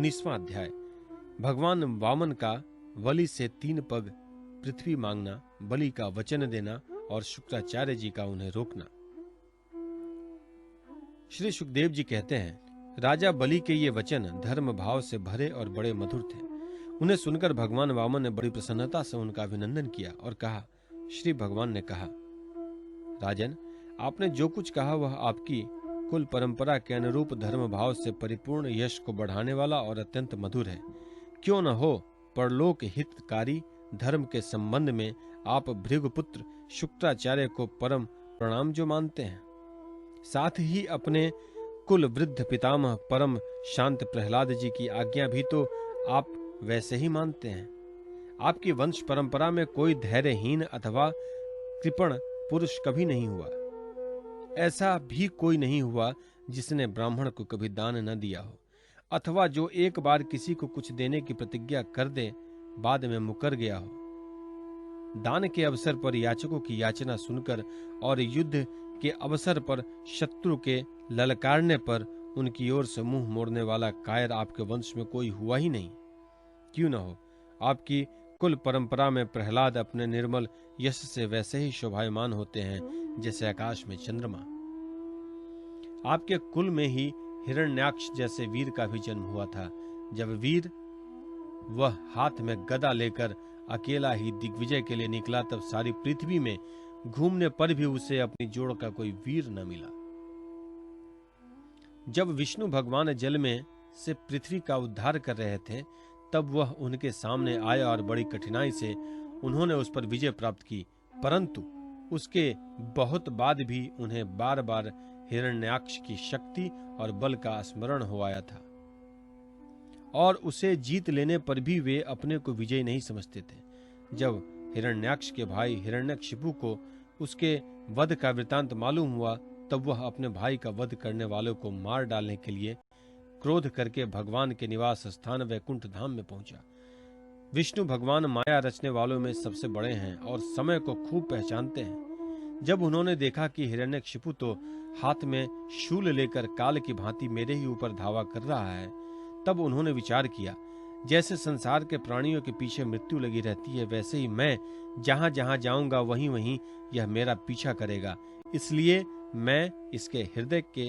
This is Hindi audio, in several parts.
19वां अध्याय। भगवान वामन का बलि से 3 पग पृथ्वी मांगना, बलि का वचन देना और शुक्राचार्य जी का उन्हें रोकना। श्री सुखदेव जी कहते हैं, राजा बलि के ये वचन धर्म भाव से भरे और बड़े मधुर थे। उन्हें सुनकर भगवान वामन ने बड़ी प्रसन्नता से उनका अभिनंदन किया और कहा, श्री भगवान ने कहा, राजन, आपने जो कुछ कहा वह आपकी कुल परंपरा के अनुरूप धर्म भाव से परिपूर्ण यश को बढ़ाने वाला और अत्यंत मधुर है। क्यों न हो, परलोक हितकारी धर्म के संबंध में आप भृगुपुत्र शुक्राचार्य को परम प्रणाम जो मानते हैं, साथ ही अपने कुल वृद्ध पितामह परम शांत प्रहलाद जी की आज्ञा भी तो आप वैसे ही मानते हैं। आपकी वंश परंपरा में कोई धैर्यहीन अथवा कृपण पुरुष कभी नहीं हुआ। ऐसा भी कोई नहीं हुआ जिसने ब्राह्मण को कभी दान न दिया हो, अथवा जो एक बार किसी को कुछ देने की प्रतिज्ञा कर दे, बाद में मुकर गया हो। दान के अवसर पर याचकों की याचना सुनकर और युद्ध के अवसर पर शत्रु के ललकारने पर उनकी ओर से मुंह मोड़ने वाला कायर आपके वंश में कोई हुआ ही नहीं। क्यों न हो, आपकी कुल परंपरा में प्रहलाद अपने निर्मल यश से वैसे ही शोभायमान होते हैं जैसे आकाश में चंद्रमा। आपके कुल में ही हिरण्याक्ष जैसे वीर का भी जन्म हुआ था। जब वीर वह हाथ में गदा लेकर अकेला ही दिग्विजय के लिए निकला, तब सारी पृथ्वी में घूमने पर भी उसे अपनी जोड़ का कोई वीर न मिला। जब विष्णु भगवान जल में से पृथ्वी का उद्धार कर रहे थे, तब वह उनके सामने आया और बड़ी कठिनाई से उन्होंने उस पर विजय प्राप्त की, परंतु उसके बहुत बाद भी उन्हें बार बार हिरण्याक्ष की शक्ति और बल का स्मरण हो आया था, और उसे जीत लेने पर भी वे अपने को विजयी नहीं समझते थे। जब हिरण्याक्ष के भाई हिरण्यकशिपु को उसके वध का वृतांत मालूम हुआ, तब वह अपने भाई का वध करने वालों को मार डालने के लिए क्रोध करके भगवान के निवास स्थान वैकुंठ धाम में पहुंचा। विष्णु भगवान माया रचने वालों में सबसे बड़े हैं और समय को खूब पहचानते हैं। जब उन्होंने देखा कि हिरण्यकशिपु तो हाथ में शूल लेकर काल की भांति मेरे ही ऊपर धावा कर रहा है, तब उन्होंने विचार किया, जैसे संसार के प्राणियों के पीछे मृत्यु लगी रहती है, वैसे ही मैं जहां जहां जाऊंगा वहीं वहीं यह मेरा पीछा करेगा। इसलिए मैं इसके हृदय के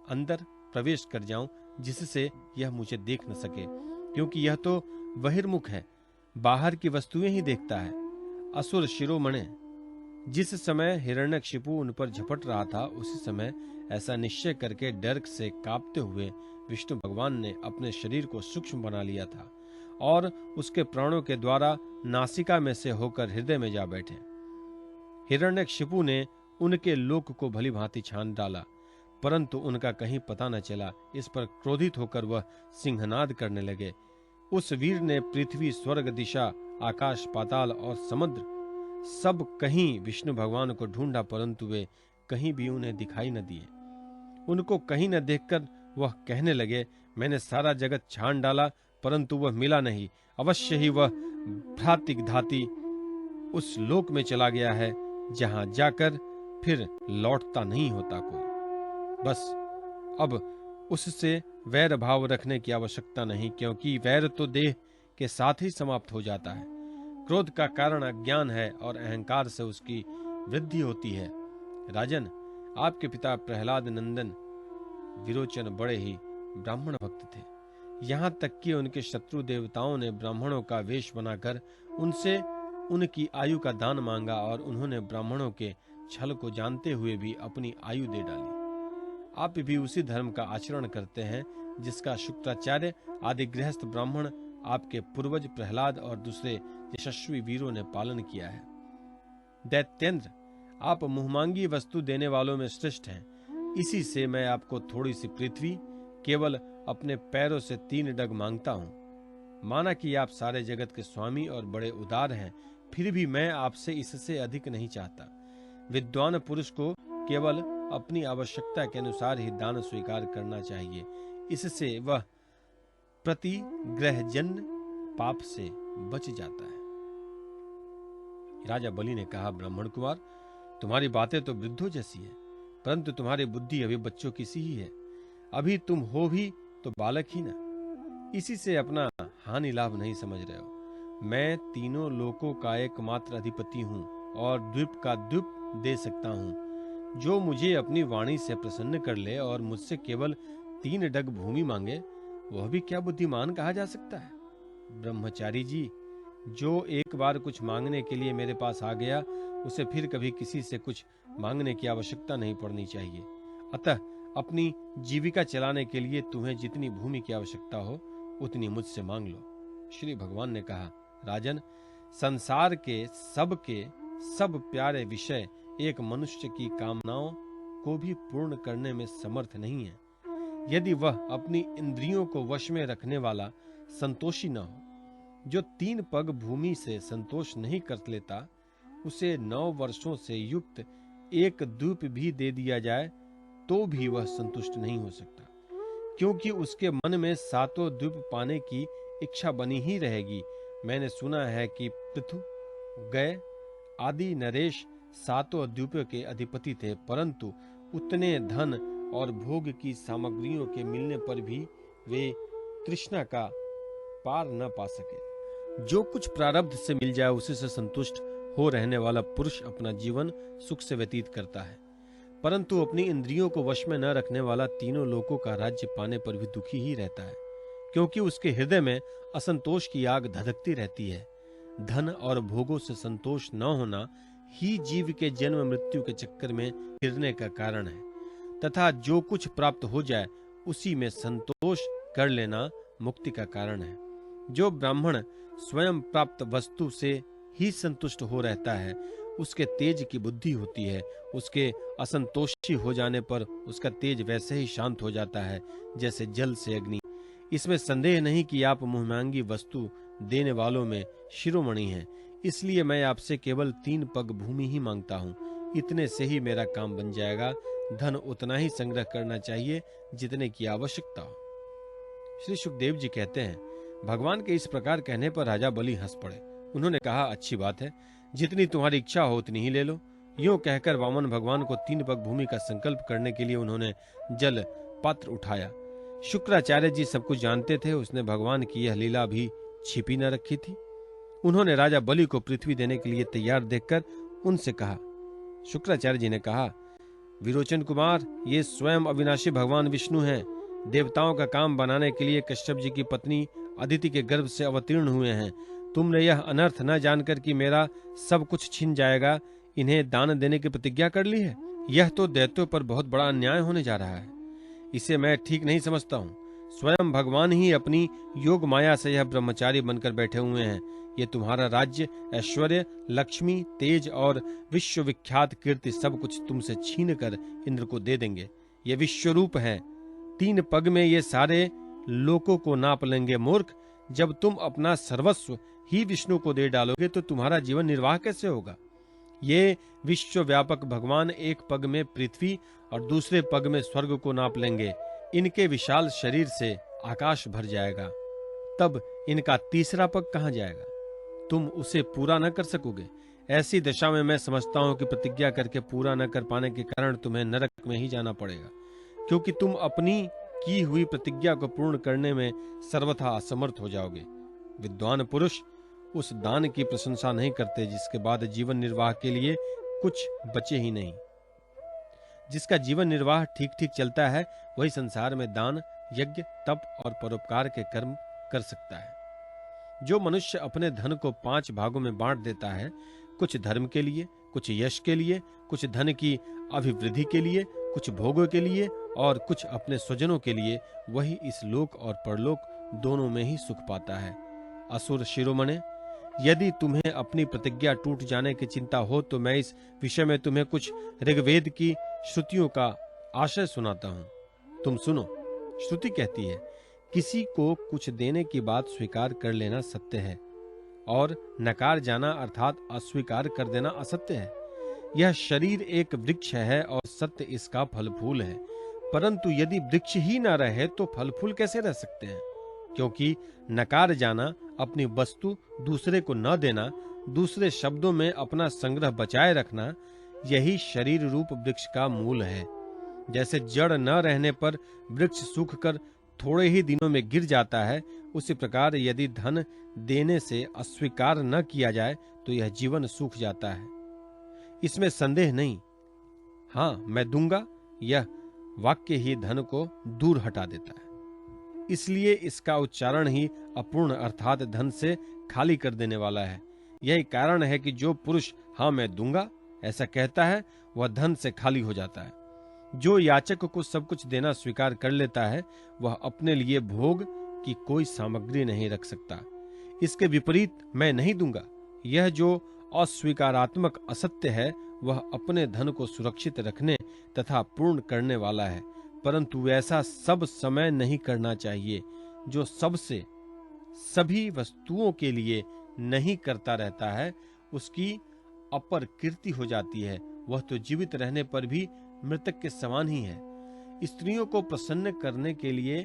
अंदर प्रवेश कर जाऊं, जिससे यह मुझे देख न सके, क्योंकि यह तो बहिर्मुख है, बाहर की वस्तुएं ही देखता है। असुर शिरोमणि। जिस समय हिरण्यकशिपु उन पर झपट रहा था, उसी समय ऐसा निश्चय करके डर से कांपते हुए विष्णु भगवान ने अपने शरीर को सूक्ष्म बना लिया था और उसके प्राणों के द्वारा नासिका में से होकर हृदय में जा बैठे। हिरण्यकशिपु ने उनके लोक को भली भांति छान डाला, परंतु उनका कहीं पता न चला। इस पर क्रोधित होकर वह सिंहनाद करने लगे। उस वीर ने पृथ्वी, स्वर्ग, दिशा, आकाश, पाताल और समुद्र सब कहीं विष्णु भगवान को ढूंढा, परंतु वे कहीं भी उन्हें दिखाई न दिए। उनको कहीं न देखकर वह कहने लगे, मैंने सारा जगत छान डाला, परंतु वह मिला नहीं। अवश्य ही वह भ्रातिक धाती उस लोक में चला गया है, जहां जाकर फिर लौटता नहीं होता कोई। बस अब उससे वैर भाव रखने की आवश्यकता नहीं, क्योंकि वैर तो देह के साथ ही समाप्त हो जाता है। क्रोध का कारण अज्ञान है और अहंकार से उसकी वृद्धि होती है। राजन, आपके पिता प्रहलाद नंदन विरोचन बड़े ही ब्राह्मण भक्त थे। यहाँ तक कि उनके शत्रु देवताओं ने ब्राह्मणों का वेश बनाकर उनसे उनकी आयु का दान मांगा, और उन्होंने ब्राह्मणों के छल को जानते हुए भी अपनी आयु दे डाली। आप भी उसी धर्म का आचरण करते हैं जिसका शुक्राचार्य आदि गृहस्थ ब्राह्मण, आपके पूर्वज प्रहलाद और दूसरे यशस्वी वीरों ने पालन किया है। दैत्येंद्र, आप मुहमांगी वस्तु देने वालों में श्रेष्ठ हैं। इसी से मैं आपको थोड़ी सी पृथ्वी केवल अपने पैरों से 3 डग मांगता हूं। माना कि आप सारे जगत के स्वामी और बड़े उदार हैं, फिर भी मैं आपसे इससे अधिक नहीं चाहता। विद्वान पुरुष को केवल अपनी आवश्यकता के अनुसार ही दान स्वीकार करना चाहिए, इससे वह प्रतिग्रहजन्य पाप से बच जाता है। राजा बलि ने कहा, ब्राह्मण कुमार, तुम्हारी बातें तो वृद्धों जैसी है, परंतु तुम्हारी बुद्धि अभी बच्चों की सी ही है। अभी तुम हो भी तो बालक ही ना। इसी से अपना हानि लाभ नहीं समझ रहे हो। मैं तीनों लोकों का एकमात्र अधिपति हूँ और द्वीप का द्वीप दे सकता हूँ। जो मुझे अपनी वाणी से प्रसन्न कर ले और मुझसे केवल 3 डग भूमि मांगे, वह भी क्या बुद्धिमान कहा जा सकता है? ब्रह्मचारी जी, जो एक बार कुछ मांगने के लिए मेरे पास आ गया, उसे फिर कभी किसी से कुछ मांगने की आवश्यकता नहीं पड़नी चाहिए। अतः अपनी जीविका चलाने के लिए तुम्हें जितनी भूमि की आवश्यकता हो, उतनी मुझसे मांग लो। श्री भगवान ने कहा, राजन, संसार के सब प्यारे विषय एक मनुष्य की कामनाओं को भी पूर्ण करने में समर्थ नहीं है, यदि वह अपनी इंद्रियों को वश में रखने वाला संतोषी न हो। जो 3 पग भूमि से संतोष नहीं कर लेता, उसे 9 वर्षों से युक्त एक द्वीप भी दे दिया जाए तो भी वह संतुष्ट नहीं हो सकता, क्योंकि उसके मन में 7 द्वीप पाने की इच्छा बनी ही रहेगी। मैंने सुना है कि पृथु, गय आदि नरेश 7 द्वीपों के अधिपति थे, परंतु उतने धन और भोग की सामग्रियों के मिलने पर भी वे तृष्णा का पार न पा सके। जो कुछ प्रारब्ध से मिल जाए उसी से संतुष्ट हो रहने वाला पुरुष अपना जीवन सुख से व्यतीत करता है, परंतु अपनी इंद्रियों को वश में न रखने वाला तीनों लोकों का राज्य पाने पर भी दुखी ही रहता है, क्योंकि उसके हृदय में असंतोष की आग धधकती रहती है। धन और भोगों से संतोष न होना ही जीव के जन्म मृत्यु के चक्कर में गिरने का कारण है, तथा जो कुछ प्राप्त हो जाए उसी में संतोष कर लेना मुक्ति का कारण है। जो ब्राह्मण स्वयं प्राप्त वस्तु से ही संतुष्ट हो रहता है, उसके तेज की बुद्धि होती है। उसके असंतोषी हो जाने पर उसका तेज वैसे ही शांत हो जाता है जैसे जल से अग्नि। इसमें संदेह नहीं कि आप मुहमांगी वस्तु देने वालों में शिरोमणि हैं, इसलिए मैं आपसे केवल 3 पग भूमि ही मांगता हूँ। इतने से ही मेरा काम बन जाएगा। धन उतना ही संग्रह करना चाहिए जितने की आवश्यकता हो। श्री सुखदेव जी कहते हैं, भगवान के इस प्रकार कहने पर राजा बलि हंस पड़े। उन्होंने कहा, अच्छी बात है, जितनी तुम्हारी इच्छा हो उतनी ही ले लो। यूं कहकर वामन भगवान को 3 पग भूमि का संकल्प करने के लिए उन्होंने जल पात्र उठाया। शुक्राचार्य जी सब कुछ जानते थे, उसने भगवान की यह लीला भी छिपी न रखी थी। उन्होंने राजा बलि को पृथ्वी देने के लिए तैयार देखकर उनसे कहा, शुक्राचार्य जी ने कहा, विरोचन कुमार, ये स्वयं अविनाशी भगवान विष्णु हैं। देवताओं का काम बनाने के लिए कश्यप जी की पत्नी अदिति के गर्भ से अवतीर्ण हुए हैं। तुमने यह अनर्थ न जानकर कि मेरा सब कुछ छिन जाएगा, इन्हें दान देने की प्रतिज्ञा कर ली है। यह तो दैत्यों पर बहुत बड़ा अन्याय होने जा रहा है। इसे मैं ठीक नहीं समझता हूँ। स्वयं भगवान ही अपनी योग माया से यह ब्रह्मचारी बनकर बैठे हुए हैं। ये तुम्हारा राज्य, ऐश्वर्य, लक्ष्मी, तेज और विश्व विख्यात कीर्ति सब कुछ तुमसे छीन कर इंद्र को दे देंगे। ये विश्वरूप है। 3 पग में ये सारे लोकों को नाप लेंगे। मूर्ख, जब तुम अपना सर्वस्व ही विष्णु को दे डालोगे तो तुम्हारा जीवन निर्वाह कैसे होगा? ये विश्व व्यापक भगवान एक पग में पृथ्वी और दूसरे पग में स्वर्ग को नाप लेंगे। इनके विशाल शरीर से आकाश भर जाएगा। तब इनका तीसरा पग कहाँ जाएगा? तुम उसे पूरा न कर सकोगे। ऐसी दशा में मैं समझता हूं कि प्रतिज्ञा करके पूरा न कर पाने के कारण तुम्हें नरक में ही जाना पड़ेगा, क्योंकि तुम अपनी की हुई प्रतिज्ञा को पूर्ण करने में सर्वथा असमर्थ हो जाओगे। विद्वान पुरुष उस दान की प्रशंसा नहीं करते जिसके बाद जीवन निर्वाह के लिए कुछ बचे ही नहीं। जिसका जीवन निर्वाह ठीक ठीक चलता है वही संसार में दान, यज्ञ, तप और परोपकार के कर्म कर सकता है। जो मनुष्य अपने धन को 5 भागों में बांट देता है, कुछ धर्म के लिए, कुछ यश के लिए, कुछ धन की अभिवृद्धि के लिए, कुछ भोगों के लिए और कुछ अपने स्वजनों के लिए, वही इस लोक और परलोक दोनों में ही सुख पाता है। असुर शिरोमणे, यदि तुम्हें अपनी प्रतिज्ञा टूट जाने की चिंता हो तो मैं इस विषय में तुम्हें कुछ ऋग्वेद की श्रुतियों का आशय सुनाता हूं। तुम सुनो। श्रुति कहती है, किसी को कुछ देने की बात स्वीकार कर लेना सत्य है और नकार जाना अर्थात अस्वीकार कर देना असत्य है। यह शरीर एक वृक्ष है और सत्य इसका फल फूल है, परंतु यदि वृक्ष ही न रहे तो फल फूल कैसे रह सकते हैं? क्योंकि नकार जाना, अपनी वस्तु दूसरे को न देना, दूसरे शब्दों में अपना संग्रह बचाए रखना, यही शरीर रूप वृक्ष का मूल है। जैसे जड़ न रहने पर वृक्ष सूखकर थोड़े ही दिनों में गिर जाता है, उसी प्रकार यदि धन देने से अस्वीकार न किया जाए तो यह जीवन सूख जाता है। इसमें संदेह नहीं। हाँ, मैं दूंगा, यह वाक्य ही धन को दूर हटा देता है। इसलिए इसका उच्चारण ही अपूर्ण अर्थात धन से खाली कर देने वाला है। यही कारण है कि जो पुरुष हाँ मैं दूंगा ऐसा कहता है, वह धन से खाली हो जाता है। जो याचक को सब कुछ देना स्वीकार कर लेता है, वह अपने लिए भोग की कोई सामग्री नहीं रख सकता। इसके विपरीत मैं नहीं दूंगा, यह जो अस्वीकारात्मक असत्य है, वह अपने धन को सुरक्षित रखने तथा पूर्ण करने वाला है, परंतु ऐसा सब समय नहीं करना चाहिए। जो सबसे सभी वस्तुओं के लिए नहीं करता रहता है, उसकी अपरकीर्ति हो जाती है। वह तो जीवित रहने पर भी मृतक के समान ही है। स्त्रियों को प्रसन्न करने के लिए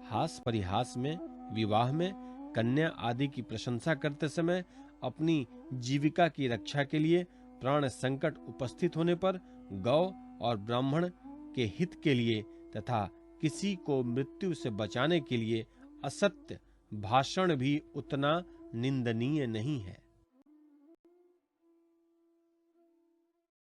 हास परिहास में, विवाह में, कन्या आदि की प्रशंसा करते समय, अपनी जीविका की रक्षा के लिए, प्राण संकट उपस्थित होने पर, गौ और ब्राह्मण के हित के लिए तथा किसी को मृत्यु से बचाने के लिए असत्य भाषण भी उतना निंदनीय नहीं है।